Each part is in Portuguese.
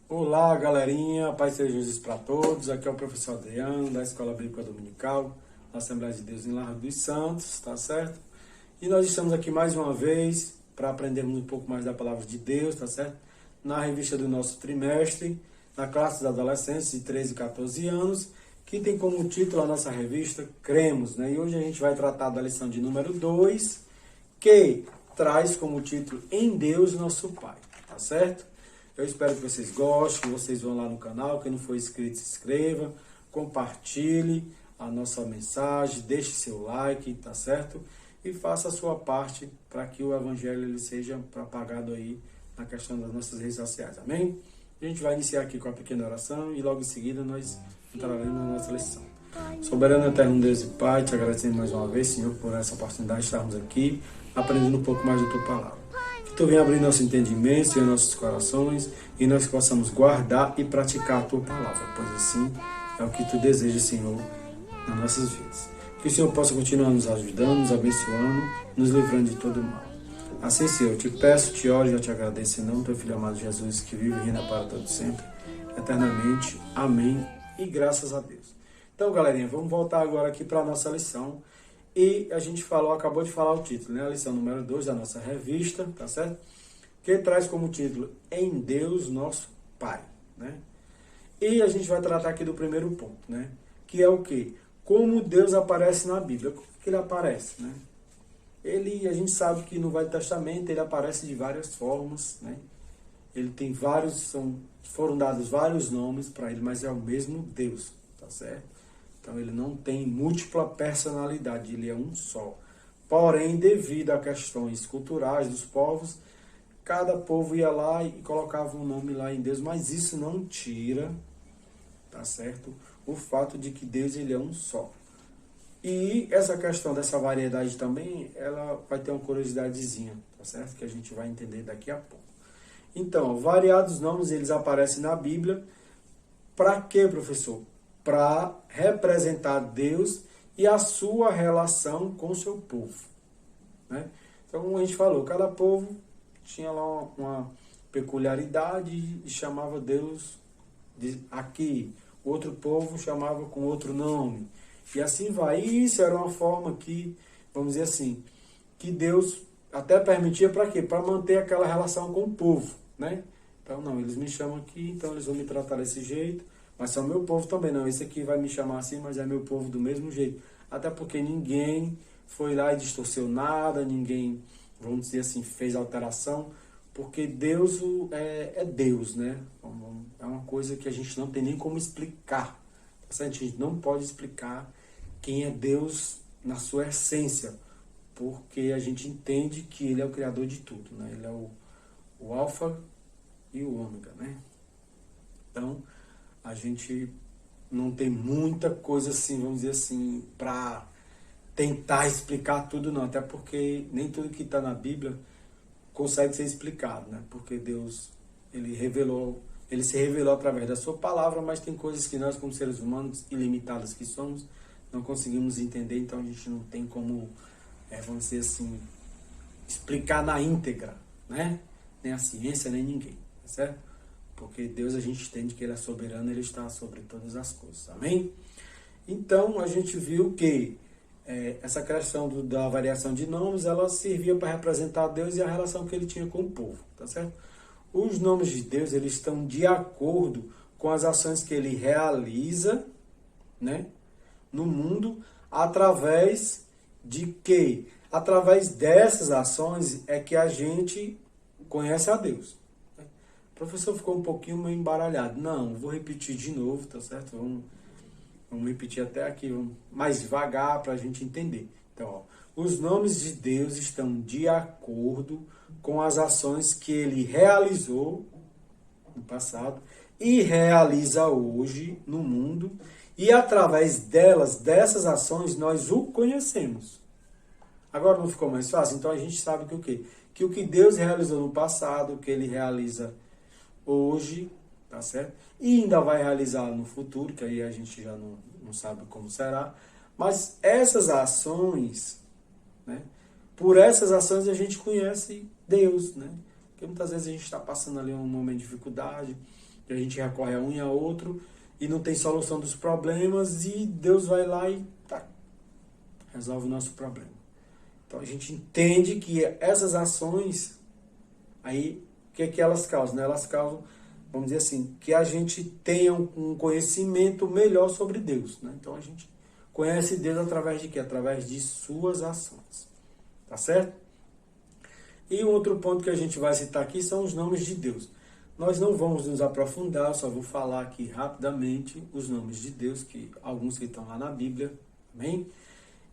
Olá, galerinha, paz seja Jesus para todos. Aqui é o professor Adriano, da Escola Bíblica Dominical, da Assembleia de Deus em Largo dos Santos, tá certo? E nós estamos aqui mais uma vez para aprendermos um pouco mais da palavra de Deus, tá certo? Na revista do nosso trimestre, na classe dos adolescentes de 13 e 14 anos, que tem como título a nossa revista Cremos, né? E hoje a gente vai tratar da lição de número 2, que traz como título Em Deus Nosso Pai, tá certo? Eu espero que vocês gostem, que vocês vão lá no canal, quem não for inscrito, se inscreva, compartilhe a nossa mensagem, deixe seu like, tá certo? E faça a sua parte para que o evangelho ele seja propagado aí na questão das nossas redes sociais, amém? A gente vai iniciar aqui com a pequena oração e logo em seguida nós entraremos na nossa lição. Soberano eterno Deus e Pai, te agradecemos mais uma vez, Senhor, por essa oportunidade de estarmos aqui, aprendendo um pouco mais da Tua Palavra. Que Tu venha abrir nosso entendimento e nossos corações e nós possamos guardar e praticar a Tua Palavra, pois assim é o que Tu desejas, Senhor, nas nossas vidas. Que o Senhor possa continuar nos ajudando, nos abençoando, nos livrando de todo mal. Assim, Senhor, eu te peço, te oro e eu te agradeço em nome do Teu Filho amado Jesus, que vive e reina para todo sempre, eternamente. Amém. E graças a Deus. Então, galerinha, vamos voltar agora aqui para a nossa lição. E a gente acabou de falar o título, né? A lição número 2 da nossa revista, tá certo? Que traz como título Em Deus Nosso Pai, né? E a gente vai tratar aqui do primeiro ponto, né? Que é o quê? Como Deus aparece na Bíblia. Como que ele aparece, né? A gente sabe que no Velho Testamento ele aparece de várias formas, né? Ele tem foram dados vários nomes para ele, mas é o mesmo Deus, tá certo? Então ele não tem múltipla personalidade, ele é um só. Porém, devido a questões culturais dos povos, cada povo ia lá e colocava um nome lá em Deus, mas isso não tira, tá certo? O fato de que Deus ele é um só. E essa questão dessa variedade também, ela vai ter uma curiosidadezinha, tá certo? Que a gente vai entender daqui a pouco. Então, variados nomes, eles aparecem na Bíblia. Para quê, professor? Para representar Deus e a sua relação com o seu povo, né? Então, como a gente falou, cada povo tinha lá uma peculiaridade e chamava Deus aqui. Outro povo chamava com outro nome. E assim vai. E isso era uma forma que, vamos dizer assim, que Deus até permitia para quê? Para manter aquela relação com o povo, né? Então, não, eles me chamam aqui, então eles vão me tratar desse jeito, mas são meu povo também. Não, esse aqui vai me chamar assim, mas é meu povo do mesmo jeito. Até porque ninguém foi lá e distorceu nada, ninguém, vamos dizer assim, fez alteração, porque Deus é Deus, né? É uma coisa que a gente não tem nem como explicar. A gente não pode explicar quem é Deus na sua essência, porque a gente entende que Ele é o Criador de tudo, né? Ele é o Alfa e o Ômega, né? Então, a gente não tem muita coisa assim, vamos dizer assim, para tentar explicar tudo não, até porque nem tudo que está na Bíblia consegue ser explicado, né? Porque Deus, ele se revelou através da sua palavra, mas tem coisas que nós, como seres humanos ilimitados que somos, não conseguimos entender, então a gente não tem como, vamos dizer assim, explicar na íntegra, né? Nem a ciência, nem ninguém, tá certo? Porque Deus, a gente entende que Ele é soberano, Ele está sobre todas as coisas, amém? Então, a gente viu que essa questão da variação de nomes, ela servia para representar Deus e a relação que Ele tinha com o povo, tá certo? Os nomes de Deus, eles estão de acordo com as ações que Ele realiza, né, no mundo, através de quê? Através dessas ações é que a gente conhece a Deus. O professor ficou um pouquinho meio embaralhado. Não, vou repetir de novo, tá certo? Vamos repetir até aqui, mais devagar para a gente entender. Então, ó, os nomes de Deus estão de acordo com as ações que Ele realizou no passado e realiza hoje no mundo, e através dessas ações, nós o conhecemos. Agora não ficou mais fácil? Então a gente sabe que o quê? Que o que Deus realizou no passado, o que Ele realiza hoje, tá certo? E ainda vai realizar no futuro, que aí a gente já não sabe como será. Mas essas ações, né, por essas ações a gente conhece Deus, né? Porque muitas vezes a gente está passando ali um momento de dificuldade, e a gente recorre a um e a outro, e não tem solução dos problemas, e Deus vai lá e resolve o nosso problema. Então a gente entende que essas ações, aí, o que é que elas causam? Né? Elas causam, vamos dizer assim, que a gente tenha um conhecimento melhor sobre Deus. Né? Então a gente conhece Deus através de quê? Através de suas ações. Tá certo? E outro ponto que a gente vai citar aqui são os nomes de Deus. Nós não vamos nos aprofundar, só vou falar aqui rapidamente os nomes de Deus, que alguns que estão lá na Bíblia. Amém?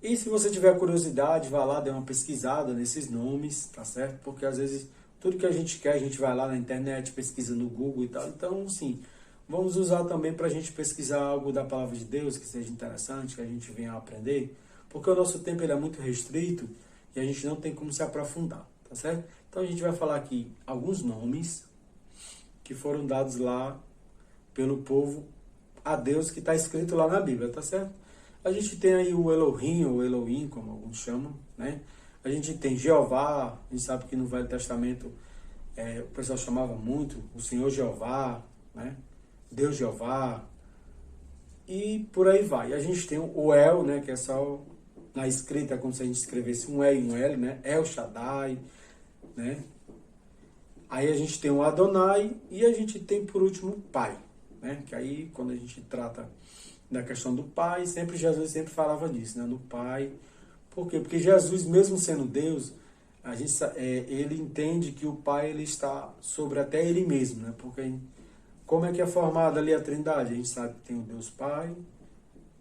E se você tiver curiosidade, vá lá, dê uma pesquisada nesses nomes, tá certo? Porque às vezes tudo que a gente quer, a gente vai lá na internet, pesquisa no Google e tal. Então, sim, vamos usar também para a gente pesquisar algo da Palavra de Deus que seja interessante, que a gente venha a aprender. Porque o nosso tempo ele é muito restrito e a gente não tem como se aprofundar, tá certo? Então a gente vai falar aqui alguns nomes que foram dados lá pelo povo a Deus, que está escrito lá na Bíblia, tá certo? A gente tem aí o Elohim, ou Elohim, como alguns chamam, né? A gente tem Jeová, a gente sabe que no Velho Testamento o pessoal chamava muito o Senhor Jeová, né? Deus Jeová, e por aí vai. A gente tem o El, né? Que é só na escrita, como se a gente escrevesse um E e um L, né? El Shaddai, né? Aí a gente tem o Adonai e a gente tem por último o Pai, né? Que aí quando a gente trata da questão do Pai, Jesus sempre falava disso, né? No Pai. Por quê? Porque Jesus, mesmo sendo Deus, ele entende que o Pai ele está sobre até ele mesmo, né? Porque como é que é formada ali a Trindade? A gente sabe que tem o Deus Pai,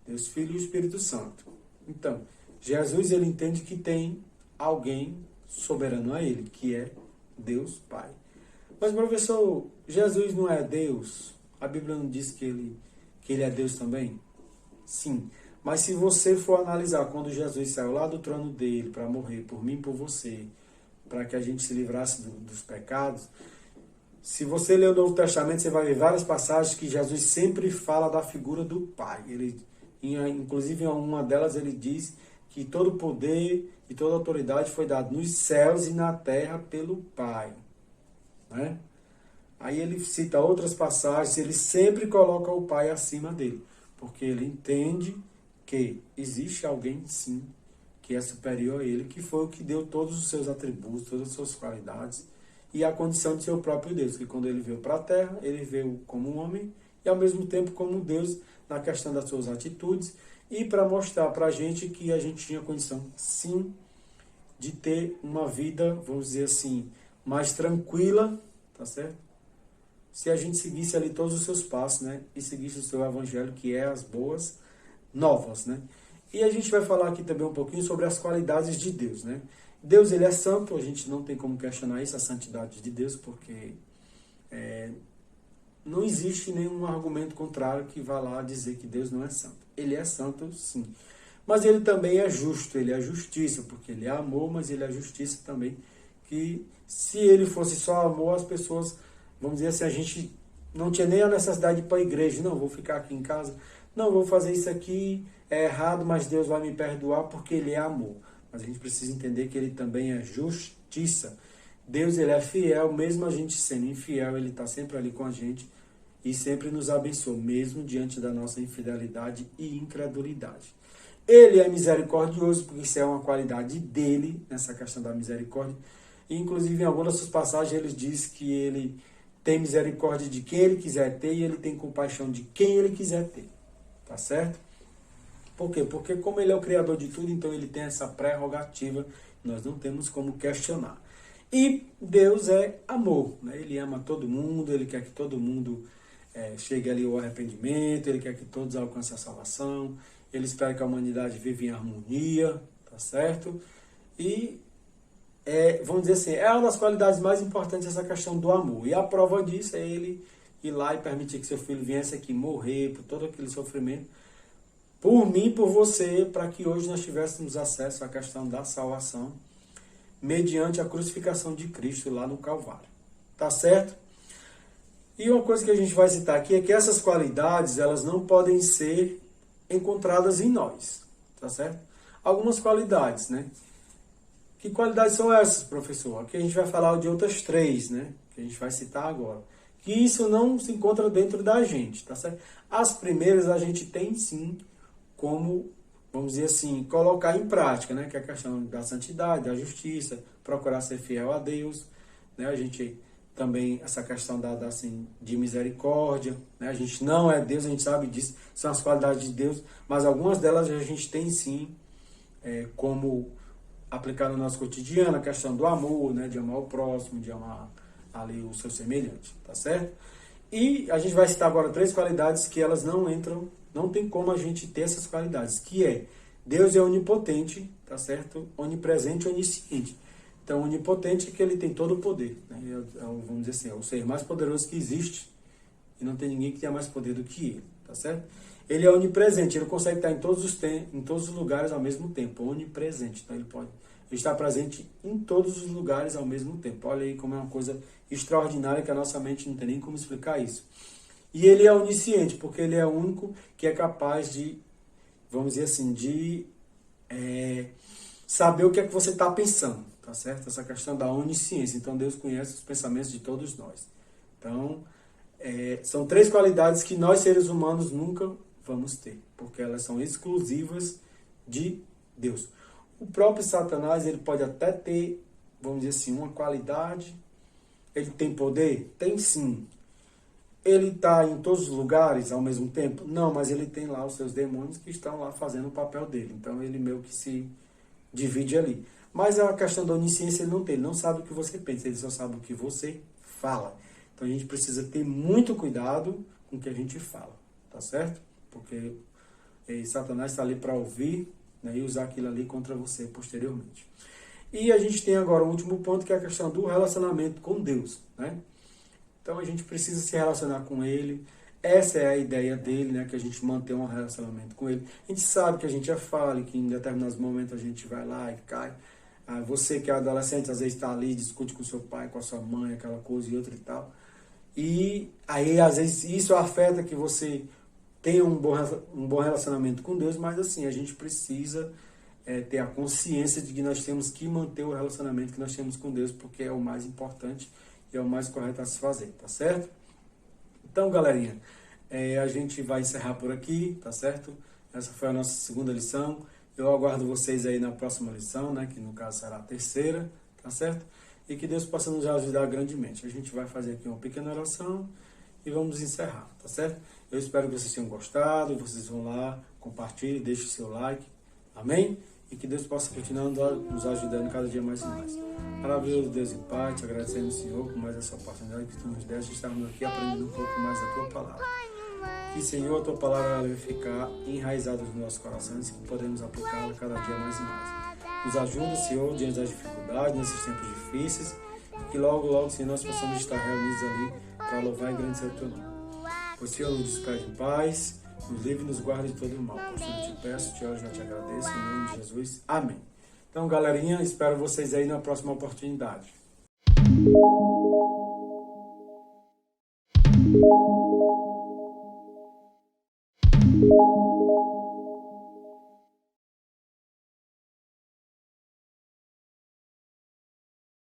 Deus Filho e o Espírito Santo. Então, Jesus ele entende que tem alguém soberano a ele, que é Deus Pai. Mas, professor, Jesus não é Deus? A Bíblia não diz que ele é Deus também? Sim. Mas se você for analisar quando Jesus saiu lá do trono dele para morrer por mim e por você, para que a gente se livrasse dos pecados, se você ler o Novo Testamento, você vai ver várias passagens que Jesus sempre fala da figura do Pai. Inclusive, em uma delas, ele diz que todo poder e toda autoridade foi dado nos céus e na terra pelo Pai. Né? Aí ele cita outras passagens, ele sempre coloca o Pai acima dele, porque ele entende que existe alguém, sim, que é superior a ele, que foi o que deu todos os seus atributos, todas as suas qualidades, e a condição de ser o próprio Deus, que quando ele veio para a terra, ele veio como um homem, e ao mesmo tempo como Deus, na questão das suas atitudes, e para mostrar para a gente que a gente tinha condição, sim, de ter uma vida, vamos dizer assim, mais tranquila, tá certo? Se a gente seguisse ali todos os seus passos, né? E seguisse o seu evangelho, que é as boas novas, né? E a gente vai falar aqui também um pouquinho sobre as qualidades de Deus, né? Deus, ele é santo, a gente não tem como questionar isso, a santidade de Deus, porque não existe nenhum argumento contrário que vá lá dizer que Deus não é santo. Ele é santo, sim. Mas ele também é justo, ele é justiça, porque ele é amor, mas ele é justiça também, que se ele fosse só amor, as pessoas, vamos dizer assim, a gente não tinha nem a necessidade de ir para a igreja, não, vou ficar aqui em casa, não, vou fazer isso aqui, é errado, mas Deus vai me perdoar porque ele é amor. Mas a gente precisa entender que ele também é justiça. Deus, ele é fiel, mesmo a gente sendo infiel, ele está sempre ali com a gente e sempre nos abençoa, mesmo diante da nossa infidelidade e incredulidade. Ele é misericordioso, porque isso é uma qualidade dele, nessa questão da misericórdia. E, inclusive, em algumas dessas passagens, ele diz que ele tem misericórdia de quem ele quiser ter e ele tem compaixão de quem ele quiser ter. Tá certo? Por quê? Porque como ele é o criador de tudo, então ele tem essa prerrogativa, nós não temos como questionar. E Deus é amor, né? Ele ama todo mundo, ele quer que todo mundo chegue ali ao arrependimento, ele quer que todos alcancem a salvação, ele espera que a humanidade viva em harmonia, tá certo? E, vamos dizer assim, é uma das qualidades mais importantes essa questão do amor. E a prova disso é ele ir lá e permitir que seu filho viesse aqui morrer por todo aquele sofrimento, por mim e por você, para que hoje nós tivéssemos acesso à questão da salvação, mediante a crucificação de Cristo lá no Calvário. Tá certo? E uma coisa que a gente vai citar aqui é que essas qualidades, elas não podem ser encontradas em nós. Tá certo? Algumas qualidades, né? Que qualidades são essas, professor? Aqui a gente vai falar de outras 3, né? Que a gente vai citar agora. Que isso não se encontra dentro da gente, tá certo? As primeiras a gente tem sim como, vamos dizer assim, colocar em prática, né? Que é a questão da santidade, da justiça, procurar ser fiel a Deus, né? A gente também, essa questão assim, de misericórdia, né? A gente não é Deus, a gente sabe disso, são as qualidades de Deus, mas algumas delas a gente tem sim como aplicar no nosso cotidiano, a questão do amor, né? De amar o próximo, de amar ali o seu semelhante, tá certo? E a gente vai citar agora 3 qualidades que elas não entram, não tem como a gente ter essas qualidades, que é Deus é onipotente, tá certo? Onipresente e onisciente. Então, onipotente é que ele tem todo o poder, né? Vamos dizer assim, é o ser mais poderoso que existe e não tem ninguém que tenha mais poder do que ele, tá certo? Ele é onipresente, ele consegue estar em todos os lugares ao mesmo tempo, onipresente, então ele pode estar presente em todos os lugares ao mesmo tempo. Olha aí como é uma coisa extraordinária que a nossa mente não tem nem como explicar isso. E ele é onisciente, porque ele é o único que é capaz de, vamos dizer assim, de saber o que é que você está pensando, tá certo? Essa questão da onisciência. Então Deus conhece os pensamentos de todos nós. Então, são 3 qualidades que nós seres humanos nunca vamos ter, porque elas são exclusivas de Deus. O próprio Satanás, ele pode até ter, vamos dizer assim, uma qualidade. Ele tem poder? Tem sim. Ele está em todos os lugares ao mesmo tempo? Não, mas ele tem lá os seus demônios que estão lá fazendo o papel dele. Então ele meio que se divide ali. Mas a questão da onisciência ele não tem. Ele não sabe o que você pensa, ele só sabe o que você fala. Então a gente precisa ter muito cuidado com o que a gente fala, tá certo? Porque Satanás está ali para ouvir, né, e usar aquilo ali contra você posteriormente. E a gente tem agora o último ponto, que é a questão do relacionamento com Deus, né? Então a gente precisa se relacionar com Ele. Essa é a ideia dele, né? Que a gente mantenha um relacionamento com Ele. A gente sabe que a gente é falho, que em determinados momentos a gente vai lá e cai. Você que é adolescente, às vezes está ali, discute com seu pai, com a sua mãe, aquela coisa e outra e tal. E aí, às vezes, isso afeta que você tenha um bom relacionamento com Deus, mas assim, a gente precisa ter a consciência de que nós temos que manter o relacionamento que nós temos com Deus, porque é o mais importante e é o mais correto a se fazer, tá certo? Então, galerinha, a gente vai encerrar por aqui, tá certo? Essa foi a nossa segunda lição. Eu aguardo vocês aí na próxima lição, né? Que no caso será a terceira, tá certo? E que Deus possa nos ajudar grandemente. A gente vai fazer aqui uma pequena oração e vamos encerrar, tá certo? Eu espero que vocês tenham gostado, vocês vão lá, compartilhem, deixem o seu like, amém? E que Deus possa continuar nos ajudando cada dia mais e mais. Maravilhoso Deus e Pai, te agradecendo, Senhor, por mais essa oportunidade que Tu nos deste de estarmos aqui aprendendo um pouco mais da Tua Palavra. Que, Senhor, a Tua Palavra vai ficar enraizada nos nossos corações e que podemos aplicá-la cada dia mais e mais. Nos ajuda, Senhor, diante das dificuldades, nesses tempos difíceis, e que logo, logo, Senhor, nós possamos estar reunidos ali para louvar e engrandecer o Teu nome. Pois, Senhor, nos despede em paz, nos livre e nos guarde de todo o mal. Por isso eu te peço, te oro, já te agradeço, em nome de Jesus. Amém. Então, galerinha, espero vocês aí na próxima oportunidade.